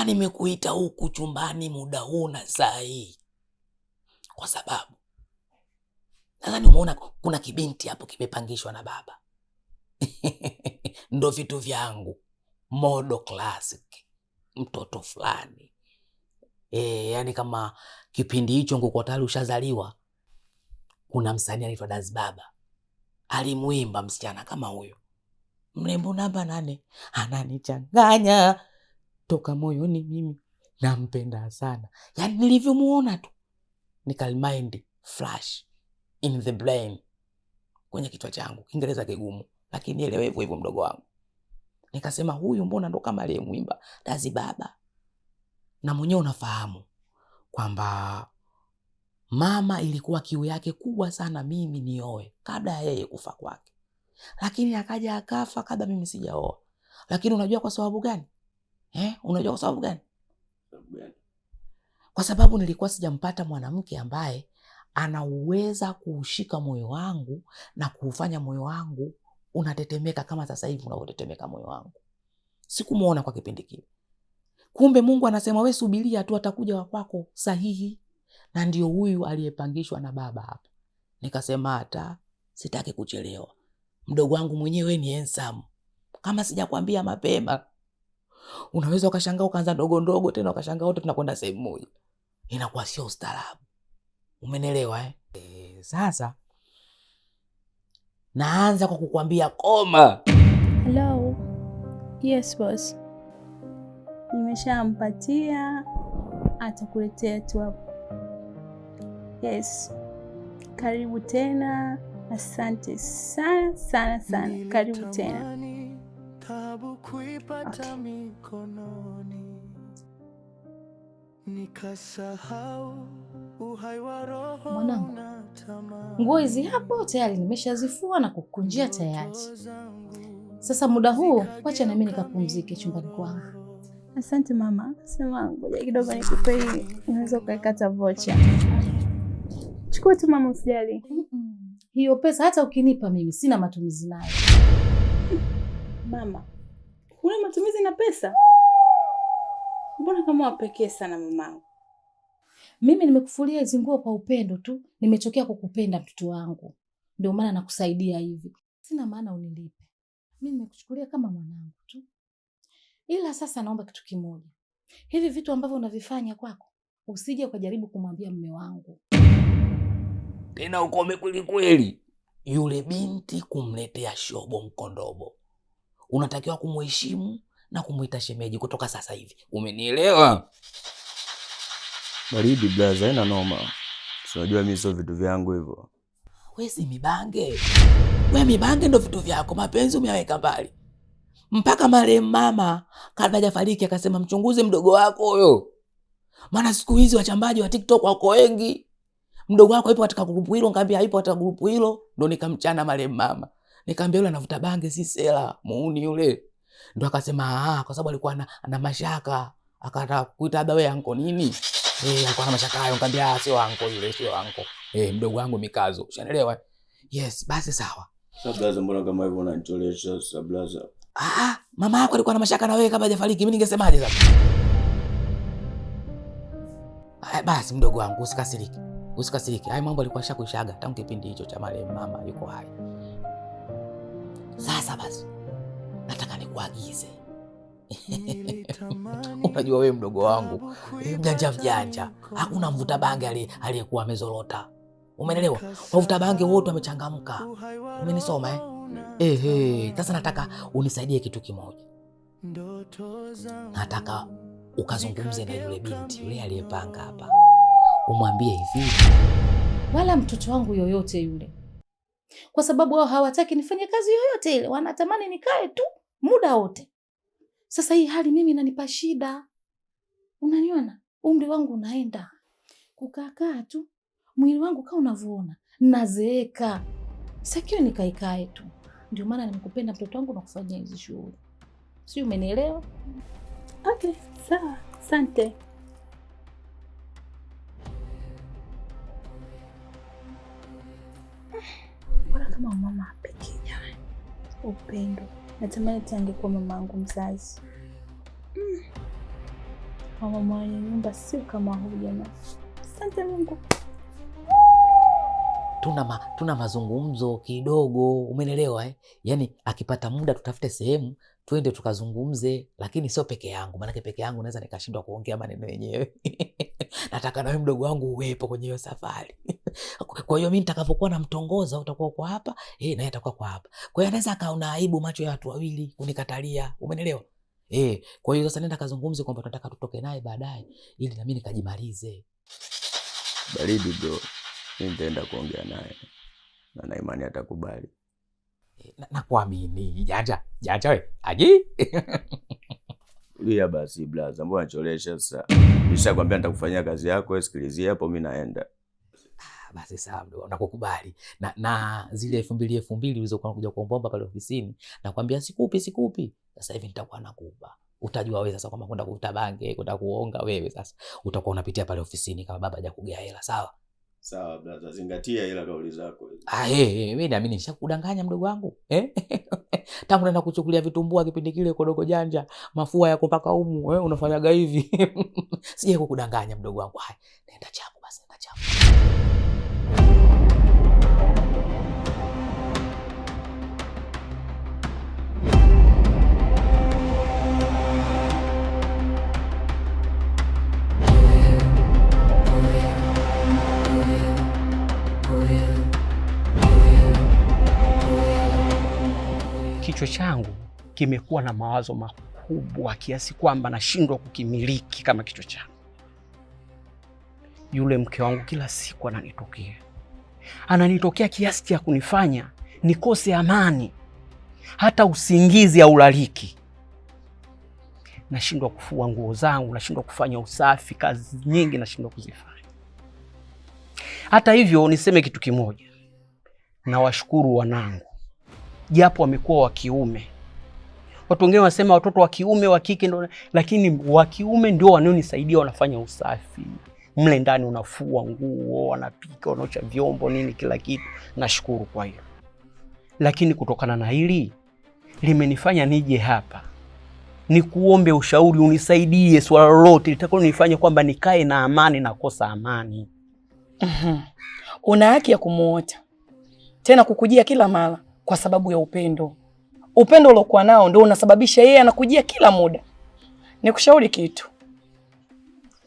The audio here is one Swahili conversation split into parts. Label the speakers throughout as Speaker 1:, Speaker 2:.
Speaker 1: nimekuita huku chumbani muda huu na saa hii kwa sababu nadhani umeona kuna kibinti hapo kimepangishwa na baba. Ndo vitu vyangu modo classic, mtoto fulani. Yani kama kipindi hicho nguko tayari ushazaliwa, kuna msanii anaitwa Daz Baba alimuimba msichana kama huyo, mrembo namba 8, ananichanganya toka moyoni, mimi nampenda sana. Yani nilivyomuona tu nikalmind flash in the brain, kwenye kichwa changu. Kiingereza kigumu lakini elewe hivyo hivyo mdogo wangu. Nikasema huyu mbona ndo kama aliyemuimba Daz Baba. Na mwenyewe unafahamu kwamba mama ilikuwa kiu yake kubwa sana mimi nioe kabla ya yeye kufa kwake, lakini akaja akafa kabla mimi sijaoa. Lakini unajua kwa sababu gani? Unajua kwa sababu gani? Kwa sababu nilikuwa sijampata mwanamke ambaye anauweza kuushika moyo wangu na kuufanya moyo wangu unatetemeka kama sasa hivi unavyotetemeka moyo wangu. Sikumuona kwa kipindi kile. Kumbe Mungu anasema wewe subiria tu, atakuja wa kwako sahihi. Na ndio huyu aliyepangishwa na baba hapa. Nikasema hata sitaki kuchelewa. Mdogo wangu mwenyewe ni handsome. Kama sijakwambia mapema, unaweza ukashangaa ukaanza ndogo ndogo tena ukashangaa wote tunakwenda sehemu moja. Inakuwa sio ustaarabu. Umenielewa Sasa naanza kwa kukwambia koma.
Speaker 2: Hello. Yes boss. Nimeshampatia, atakuletea tu hapo. Yes. Karibu tena. Asante sana sana sana. Karibu tena. Okay.
Speaker 3: Mwanangu, nguo hizi hapo tayari nimeshazifua na kukunjia tayari. Sasa muda huu wacha na mimi nikapumzike chumbani kwangu.
Speaker 2: Asante mama. Sema ngoja kidogo nikupe hii. Unaweza kuikata vocha. Chukua tu mama, usijali.
Speaker 3: Hiyo pesa hata ukinipa mimi sina matumizi nayo.
Speaker 2: Mama, huna matumizi na pesa? Mbona kama wapekee sana mamangu?
Speaker 3: Mimi nimekufulia hizo nguo kwa upendo tu. Nimetokea kukupenda mtoto wangu. Ndio maana nakusaidia hivi. Sina maana unilipe. Mimi nimekuchukulia kama mwanangu tu. Ila sasa naomba kitu kimoja. Hivi vitu ambavyo unavifanya kwako, usije ukajaribu kumwambia mume wangu.
Speaker 1: Tena ukome kweli kweli. Yule binti kumletea shobo mkondobo. Unatakiwa kumheshimu na kumuita shemeji kutoka sasa hivi. Umenielewa?
Speaker 4: Baridi blaza, haina noma. Unajua mimi sio vitu vyangu hivyo.
Speaker 1: Wewe si mibange. Wewe mibange ndo vitu vyako, mapenzi umeyaweka mbali. Mpaka marehemu mama kabla hajafariki akasema mchunguze mdogo wako huyo. Maana siku hizi wachambaji wa TikTok wako wengi. Mdogo wako yupo katika grupu hilo, ngambia yupo katika grupu hilo, ndo nikamchana marehemu mama. Nikamwambia yule anavuta bange si sela, muuni yule. Ndo akasema kwa sababu alikuwa ana mashaka, akataka kuita labda wewe anko nini? Alikuwa na mashaka hayo, nikamwambia sio anko yule, sio anko. Mdogo wangu Mikazo. Ushanielewa? Yes, basi sawa.
Speaker 4: Sasa blaza, mbona kama hivyo unanitolesha sasa blaza?
Speaker 1: Mama yako alikuwa na mashaka na wewe kabla hajafariki. Mimi ningesemaje sasa? Basi mdogo wangu usikasiriki. Usikasiriki. Hayo mambo alikuwa shakuishaga tangu kipindi hicho cha marehemu mama yuko hai. Sasa basi nataka nikuagize. Unajua wewe mdogo wangu mjanja. Hakuna mvuta bange aliyekuwa amezorota. Umeelewa? Wavuta bange wote wamechangamka. Umenisoma Sasa nataka unisaidie kitu kimoja. Nataka ukazungumze na yule binti yule aliyepanga hapa. Umwambie hivi,
Speaker 3: wala mtoto wangu yoyote yule. Kwa sababu wao hawataki nifanye kazi yoyote ile. Wanatamani nikae tu muda wote. Sasa hii hali mimi inanipa shida. Unaniona? Umri wangu unaenda. Kukaa tu. Mwili wangu kama unavyoona, nazeeka. Sasa nikaikae tu. Ndio maana nimekupenda mtoto wangu na kufanyia hizo shughuli. Sio, umenielewa?
Speaker 2: Okay, sawa. Asante. Bora kama mama pekee jamani. Upendo. Natamani tangekuwa mamangu mzazi. mama mwenye nyumba sio kama huyu jamani. Asante Mungu.
Speaker 1: Tuna mazungumzo kidogo, umenelewa eh? Yaani akipata muda tutafute sehemu twende tukazungumze, lakini sio peke yangu, maana peke yangu naweza nikashindwa kuongea maneno yenyewe. Nataka na wewe mdogo wangu uwepo kwenye hiyo safari. Kwa hiyo mimi nitakapokuwa namtongoza utakuwa kwa hapa, naye atakuwa kwa hapa. Kwa hiyo anaweza akaona aibu macho ya watu wawili kunikatalia, umenelewa? Kwa hiyo sasa nenda kazungumze kwamba tunataka tutoke naye baadaye ili na mimi nikajimalize.
Speaker 4: Baridi bro. Mimi nitaenda kuongea naye. Na imani atakubali.
Speaker 1: Nakuamini. Janja wewe. Aji?
Speaker 4: Ulia basi blaza, mbona unacholesha sasa? Nishakwambia nitakufanyia kazi yako, wewe sikilizia hapo, mimi naenda.
Speaker 1: Basi sawa bro, nakukubali. Na zile 2000 ulizokuwa unakuja kuomba pale ofisini, nakwambia sikupi. Sasa hivi nitakuwa nakupa. Utajua wewe sasa kama kwenda kuvuta bange, kwenda kuonga wewe sasa. Utakuwa unapitia pale ofisini kama baba hajakugea hela, sawa?
Speaker 4: Sawa blaza, zingatia ila kauli zako hizo.
Speaker 1: Wewe naamini nishakudanganya mdogo wangu. Tangu naenda kuchukulia vitumbua kipindi kile Kodogo Janja, mafua yako mpaka humu, unafanyaga hivi. Sije kukudanganya mdogo wangu. Nenda chapo basi, nenda chapo.
Speaker 5: Kichwa changu kimekuwa na mawazo makubwa kiasi kwamba nashindwa kukimiliki kama kichwa changu. Yule mke wangu kila siku ananitokea kiasi cha kunifanya nikose amani, hata usingizi haulaliki. Nashindwa kufua nguo zangu, nashindwa kufanya usafi, kazi nyingi nashindwa kuzifanya. Hata hivyo niseme kitu kimoja, nawashukuru wanangu, japo wamekuwa wa kiume. Watu wengine wanasema watoto wa kiume wa kike ndio, lakini wa kiume ndio wanaonisaidia, wanafanya usafi mle ndani, unafua nguo, wanapika, wanaosha vyombo, nini kila kitu. Nashukuru kwa hiyo. Lakini kutokana na hili limenifanya nije hapa nikuombe ushauri, unisaidie swala lolote litakalo nifanye kwamba nikae na amani na kosa amani.
Speaker 6: Una haki ya kumuota tena kukujia kila mara kwa sababu ya upendo. Upendo uliokuwa nao ndio unasababisha yeye anakujia kila muda. Nikushauri kitu,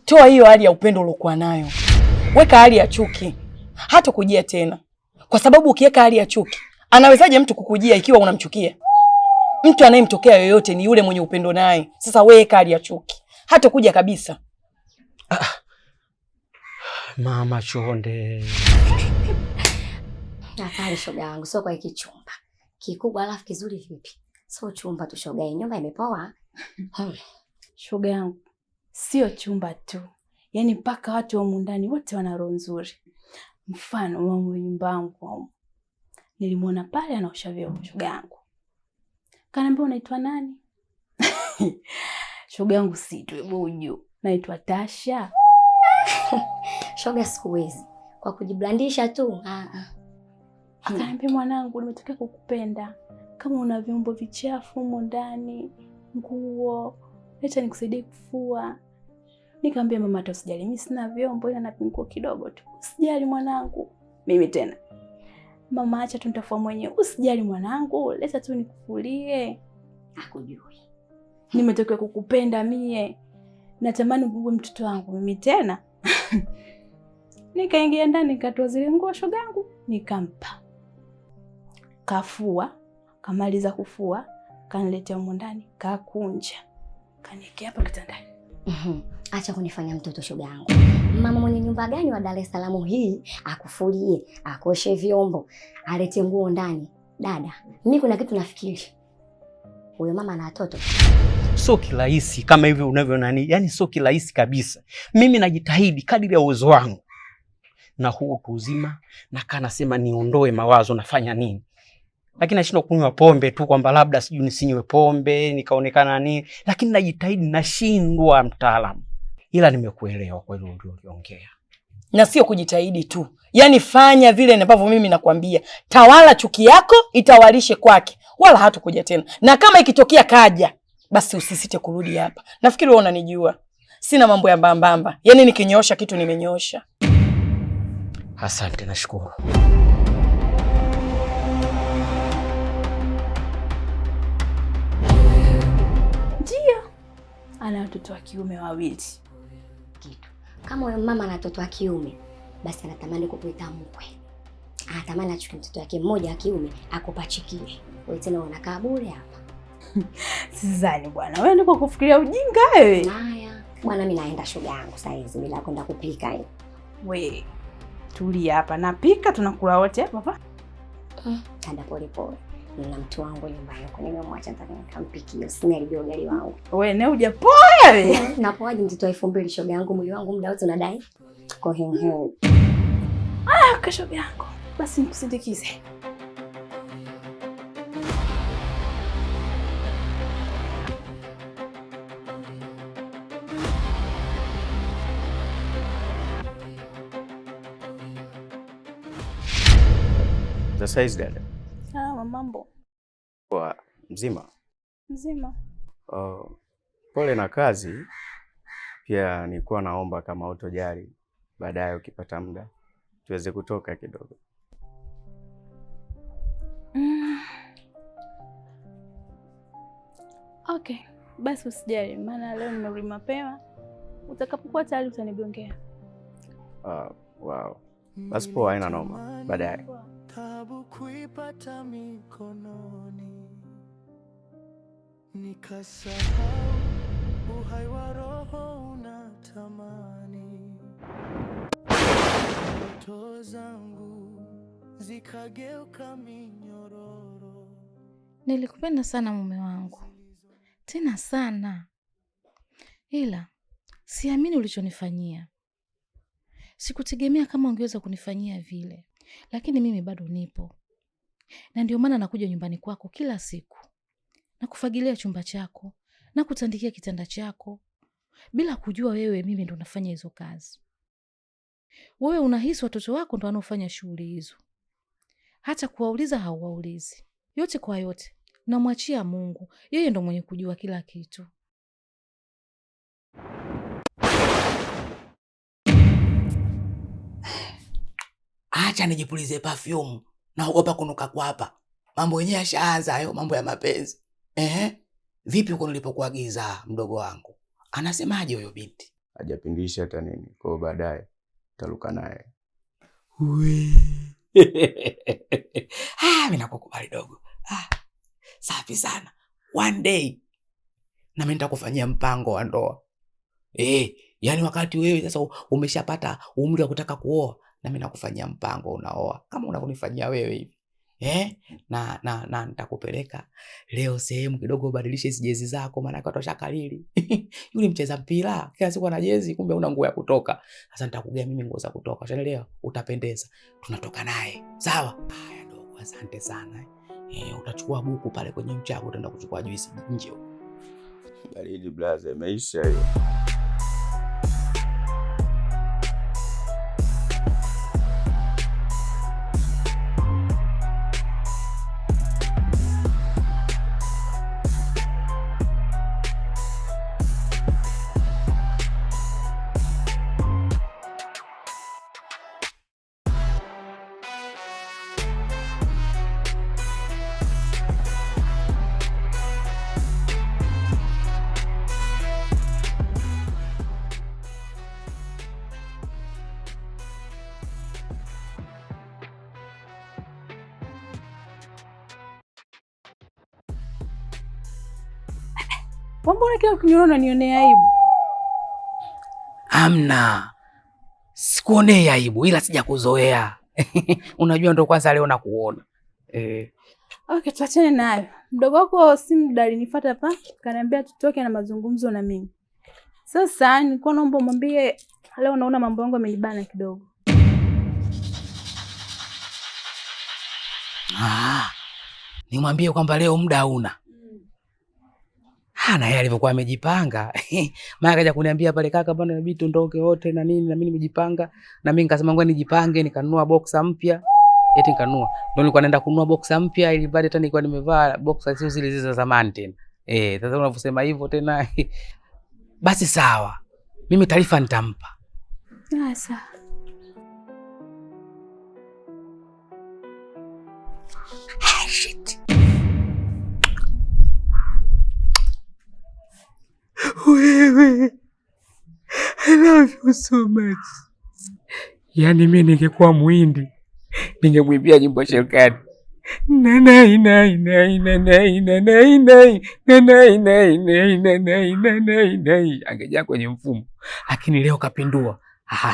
Speaker 6: toa hiyo hali ya upendo uliokuwa nayo, weka hali ya chuki, hata kujia tena. Kwa sababu ukiweka hali ya chuki, anawezaje mtu kukujia ikiwa unamchukia? Mtu anayemtokea yoyote ni yule mwenye upendo naye. Sasa weka hali ya chuki, hata kuja kabisa.
Speaker 5: Mama Chonde.
Speaker 7: Afadhali shoga yangu, sio kwa hiki chumba kikubwa alafu kizuri vipi? Sio chumba tu shoga, nyumba imepoa.
Speaker 2: Shoga yangu, sio chumba tu, yaani mpaka watu wa ndani wote wana roho nzuri. Mfano mama nyumba yangu nilimwona pale anaosha vyombo, shoga yangu kaniambia unaitwa nani? Shoga yangu sitwe buju, naitwa Tasha.
Speaker 7: Shoga sikuwezi kwa kujiblandisha tu.
Speaker 2: Akaniambia mwanangu, nimetokea kukupenda. Kama una vyombo vichafu humo ndani, nguo, leta nikusaidie kufua. Nikamwambia mama, hata usijali, mimi sina vyombo ila na nguo kidogo tu. Usijali mwanangu. Mimi tena, mama acha tu nitafua mwenyewe. Usijali mwanangu, leta tu nikufulie.
Speaker 7: Hakujui.
Speaker 2: Nimetokea kukupenda mie. Natamani uwe mtoto wangu mimi tena. Nikaingia ndani nikatoa zile nguo shoga yangu, nikampa. Kafua, kamaliza kufua, kaniletea huko ndani, kakunja. Kaniwekea hapa kitandani.
Speaker 7: Acha kunifanya mtoto shoga yangu. Mama mwenye nyumba gani wa Dar es Salaam hii akufulie, akoshe vyombo, alete nguo ndani? Dada, mimi kuna kitu nafikiri. Huyo mama ana watoto.
Speaker 5: Sio kirahisi kama hivyo unavyo nani, yani sio kirahisi kabisa. Mimi najitahidi kadiri ya uwezo wangu. Na huu uzima nakaa nasema niondoe mawazo nafanya nini. Lakini nashindwa kunywa pombe tu kwamba labda sijui nisinywe pombe nikaonekana nini, lakini najitahidi, nashindwa mtaalamu. Ila nimekuelewa kwa hilo uliongea.
Speaker 6: Na sio kujitahidi tu, yaani fanya vile ambavyo mimi nakwambia. Tawala chuki yako, itawalishe kwake, wala hatakuja tena. Na kama ikitokea kaja, basi usisite kurudi hapa. Nafikiri wewe unanijua. Sina mambo ya mbambamba. Yaani nikinyoosha kitu nimenyoosha.
Speaker 5: Asante, nashukuru.
Speaker 2: Ndio. Ana watoto wa kiume wawili.
Speaker 7: Kitu. Kama huyo mama ana watoto wa kiume, basi anatamani kukuita mkwe. Anatamani achukue mtoto wake mmoja wa kiume akupachikie. Wewe tena unakaa bure hapa.
Speaker 2: Sizani bwana. Wewe ndio kufikiria ujinga wewe.
Speaker 7: Haya. Bwana mimi naenda shoga yangu saa hizi bila kwenda kupika hiyo.
Speaker 2: We. Tulia hapa. Napika tunakula wote hapa.
Speaker 7: Kanda pole pole. Nina mtu wangu nyumbani huko nimemwacha nataka nikampikie. Usiniharibie ugali wangu.
Speaker 2: Wewe ne hujapoa wewe.
Speaker 7: Napoaje mtoto wa 2000 shoga yangu mwili wangu muda wote unadai. Kwa hiyo.
Speaker 2: Shoga yangu. Basi nikusindikize.
Speaker 4: Sasa hizi dada.
Speaker 2: Mambo.
Speaker 4: Kwa mzima.
Speaker 2: Mzima.
Speaker 4: Pole na kazi. Pia nilikuwa naomba kama utojali baadaye ukipata muda tuweze kutoka kidogo.
Speaker 2: Okay. Basi usijali maana leo nimerudi mapema. Utakapokuwa tayari utanigongea.
Speaker 4: Wow. Basi poa, haina noma. Baadaye.
Speaker 8: Tabu kuipata mikononi, nikasahau uhai wa roho unatamani, ndoto zangu zikageuka minyororo.
Speaker 3: Nilikupenda sana mume wangu, tena sana, ila siamini ulichonifanyia. Sikutegemea kama ungeweza kunifanyia vile, lakini mimi bado nipo. Na ndio maana nakuja nyumbani kwako kila siku. Na kufagilia chumba chako, na kutandikia kitanda chako, bila kujua wewe mimi ndo nafanya hizo kazi. Wewe unahisi watoto wako ndo wanaofanya shughuli hizo. Hata kuwauliza hauwaulizi. Yote kwa yote, namwachia Mungu. Yeye ndo mwenye kujua kila kitu.
Speaker 1: Acha nijipulize perfume. Naogopa kunuka kwa hapa. Mambo yenyewe yashaanza hayo, mambo ya mapenzi. Vipi huko nilipokuagiza mdogo wangu? Anasemaje huyo binti?
Speaker 4: Hajapindisha hata nini. Kwa baadaye taruka naye.
Speaker 1: Mimi nakukubali dogo. Safi sana. One day na mimi nitakufanyia mpango wa ndoa. Yani wakati wewe sasa umeshapata umri wa kutaka kuoa, na mimi nakufanyia mpango unaoa kama unavyonifanyia wewe hivi. Na nitakupeleka leo sehemu kidogo ubadilishe hizo jezi zako, maana watu washakalili. Yule mcheza mpira kila siku ana jezi, kumbe una nguo ya kutoka. Sasa nitakugea mimi nguo za kutoka. Unaelewa? Utapendeza. Tunatoka naye. Sawa? Haya dogo, asante sana. Utachukua buku pale kwenye mchago, utaenda kuchukua juisi nje.
Speaker 4: Baridi blaze, imeisha hiyo.
Speaker 2: Mbona kila ukiniona nionea aibu?
Speaker 1: Amna. Sikuonea aibu ila sijakuzoea. Unajua ndo kwanza leo nakuona.
Speaker 2: Okay, tuachane nayo. Mdogo wako Simda alinifuata hapa, kaniambia tutoke na mazungumzo na mimi. Sasa nilikuwa naomba umwambie leo naona mambo yangu yamenibana kidogo.
Speaker 1: Nimwambie kwamba leo muda hauna. Na yeye alivyokuwa amejipanga. Maana kaja kuniambia pale, kaka bwana inabidi tuondoke wote na nini, na mimi nimejipanga. Na mimi nikasema ngoja nijipange, nikanunua boxer mpya. Eti nikanunua. Ndio nilikuwa naenda kununua boxer mpya ili baada hata nilikuwa nimevaa boxer sio zile za zamani tena. Sasa unavyosema hivyo tena. Basi sawa. Mimi taarifa nitampa.
Speaker 2: Sawa.
Speaker 1: Wewe, I love you so much. Yaani mimi ningekuwa Muhindi ningemwimbia nyimbo Sherikani. Nanai nai nai nanai nanai nai nanai nai nai nanai nanai nai, angejaa kwenye mfumo. Lakini leo kapindua.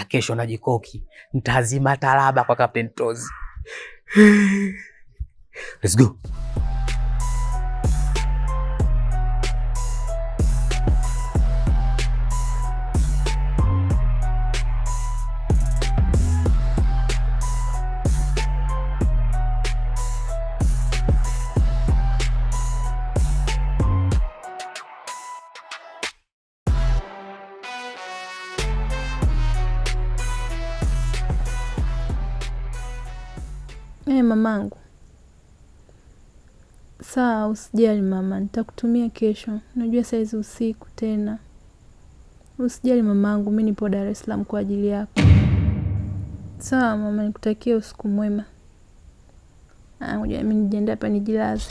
Speaker 1: Kesho najikoki. Nitazima talaba kwa Captain Tozi. Let's go.
Speaker 2: Mamangu. Sawa, usijali mama, nitakutumia kesho. Najua saizi usiku tena. Usijali mamangu, mimi nipo Dar es Salaam kwa ajili yako. Sawa mama, nikutakia usiku mwema. Ngoja mimi nijiandae hapa nijilaze.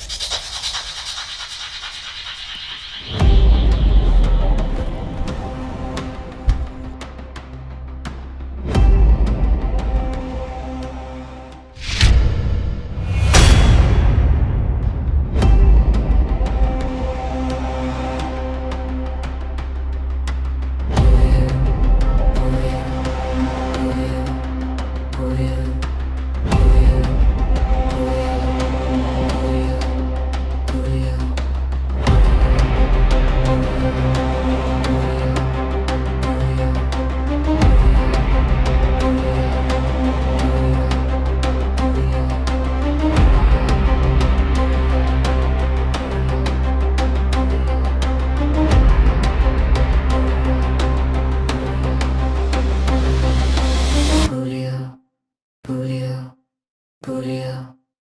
Speaker 8: Put it out.